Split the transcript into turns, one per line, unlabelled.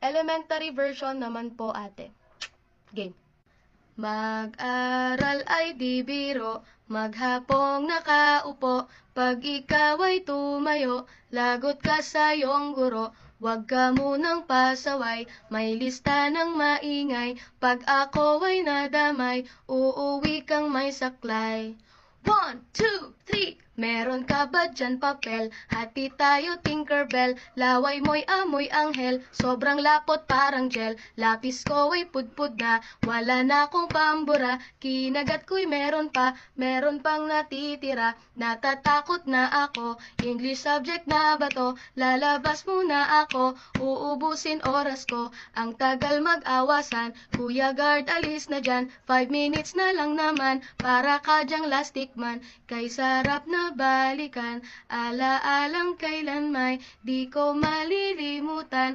Elementary version naman po, ate. Game. Mag-aral ay di biro, maghapong nakaupo, pag ikaw ay tumayo, lagot ka sa iyong guro. Huwag ka munang pasaway, may lista ng maingay, pag ako ay nadamay, uuwi kang may saklay. 1, 2, 3, meron ka ba dyan papel? Hati tayo Tinkerbell, laway mo'y amoy anghel, sobrang lapot parang gel, lapis ko ay pudpud na, wala na akong pambura, kinagat ko'y meron pang natitira, natatakot na ako, English subject na ba to? Lalabas muna ako, uubusin oras ko, ang tagal mag-awasan, Kuya Guard alis na dyan, 5 minutes na lang naman, para ka dyang lastic man, kay sarap na balikan, alaalang kailan may di ko malilimutan.